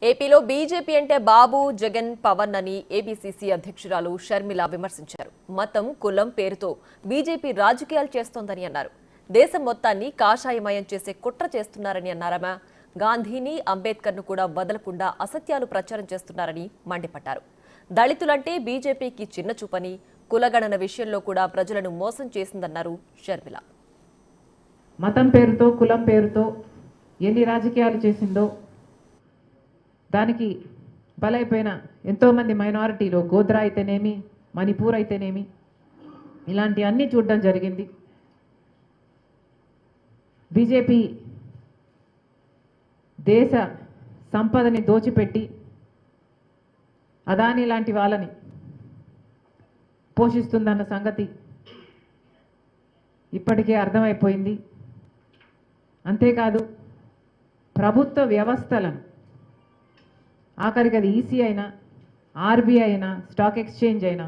ఏపీలో బీజేపీ అంటే బాబు జగన్ పవన్ అని ఏబీసీసీ అధ్యక్షురాలు షర్మిల విమర్శించారు. మతం కులం పేరుతో బీజేపీ రాజకీయాలు చేస్తోందని అన్నారు. దేశం మొత్తాన్ని కాషాయమయం చేసే కుట్ర చేస్తున్నారని అన్నారామె. గాంధీని అంబేద్కర్ను కూడా వదలకుండా అసత్యాలు ప్రచారం చేస్తున్నారని మండిపడ్డారు. దళితులంటే బీజేపీకి చిన్న చూపని, కులగణన విషయంలో కూడా ప్రజలను మోసం చేసిందన్నారు షర్మిల. మతం పేరుతో కులం పేరుతో ఎన్ని రాజకీయాలు చేసిందో దానికి బలైపోయిన ఎంతోమంది మైనారిటీలో గోద్రా అయితేనేమి, మణిపూర్ అయితేనేమి, ఇలాంటి అన్నీ చూడడం జరిగింది. బీజేపీ దేశ సంపదని దోచిపెట్టి అదాని లాంటి వాళ్ళని పోషిస్తుందన్న సంగతి ఇప్పటికే అర్థమైపోయింది. అంతేకాదు ప్రభుత్వ వ్యవస్థలను, ఆఖరికి అది ఈసీ అయినా, ఆర్బీఐ అయినా, స్టాక్ ఎక్స్చేంజ్ అయినా,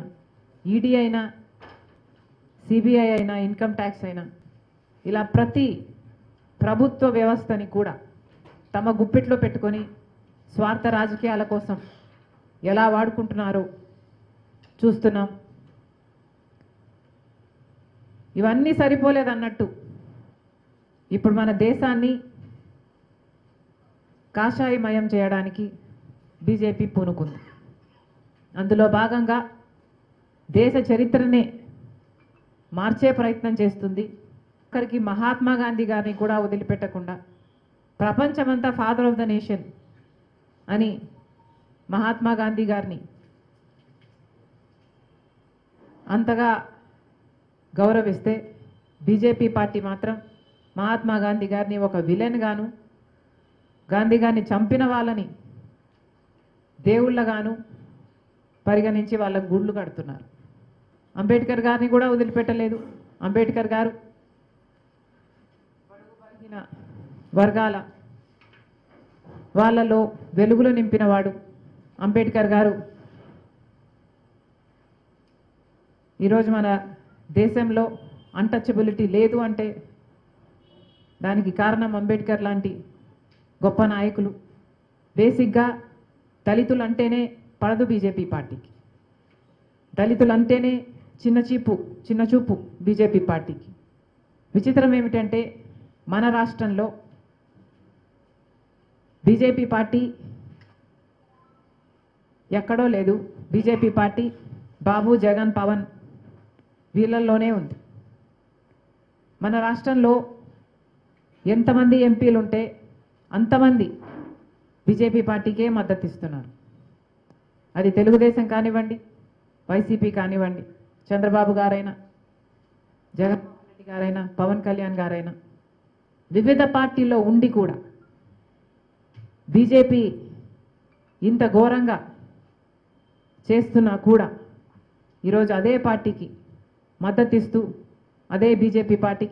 ఈడీ అయినా, సిబిఐ అయినా, ఇన్కమ్ ట్యాక్స్ అయినా, ఇలా ప్రతి ప్రభుత్వ వ్యవస్థని కూడా తమ గుప్పిట్లో పెట్టుకొని స్వార్థ రాజకీయాల కోసం ఎలా వాడుకుంటున్నారో చూస్తున్నాం. ఇవన్నీ సరిపోలేదన్నట్టు ఇప్పుడు మన దేశాన్ని కాషాయమయం చేయడానికి బీజేపీ పూనుకుంది. అందులో భాగంగా దేశ చరిత్రనే మార్చే ప్రయత్నం చేస్తుంది. అక్కడికి మహాత్మా గాంధీ గారిని కూడా వదిలిపెట్టకుండా ప్రపంచమంతా ఫాదర్ ఆఫ్ ద నేషన్ అని మహాత్మా గాంధీ గారిని అంతగా గౌరవిస్తే బీజేపీ పార్టీ మాత్రం మహాత్మా గాంధీ గారిని ఒక విలన్ గాను, గాంధీ గారిని చంపిన వాళ్ళని దేవుళ్ళగాను పరిగణించి వాళ్ళకు గుళ్ళు కడుతున్నారు. అంబేద్కర్ గారిని కూడా వదిలిపెట్టలేదు. అంబేద్కర్ గారు బలహీన వర్గాల వాళ్ళలో వెలుగులు నింపినవాడు. అంబేద్కర్ గారు ఈరోజు మన దేశంలో అన్టచబిలిటీ లేదు అంటే దానికి కారణం అంబేద్కర్ లాంటి గొప్ప నాయకులు. బేసిక్గా దళితులు అంటేనే పడదు బీజేపీ పార్టీకి. దళితులు అంటేనే చిన్న చూపు బీజేపీ పార్టీకి. విచిత్రం ఏమిటంటే మన రాష్ట్రంలో బీజేపీ పార్టీ ఎక్కడో లేదు. బీజేపీ పార్టీ బాబు జగన్ పవన్ వీళ్ళల్లోనే ఉంది. మన రాష్ట్రంలో ఎంతమంది ఎంపీలు ఉంటే అంతమంది బీజేపీ పార్టీకే మద్దతు ఇస్తున్నారు. అది తెలుగుదేశం కానివ్వండి, వైసీపీ కానివ్వండి, చంద్రబాబు గారైనా, జగన్మోహన్ రెడ్డి గారైనా, పవన్ కళ్యాణ్ గారైనా, వివిధ పార్టీల్లో ఉండి కూడా బీజేపీ ఇంత ఘోరంగా చేస్తున్నా కూడా ఈరోజు అదే పార్టీకి మద్దతు ఇస్తూ అదే బీజేపీ పార్టీకి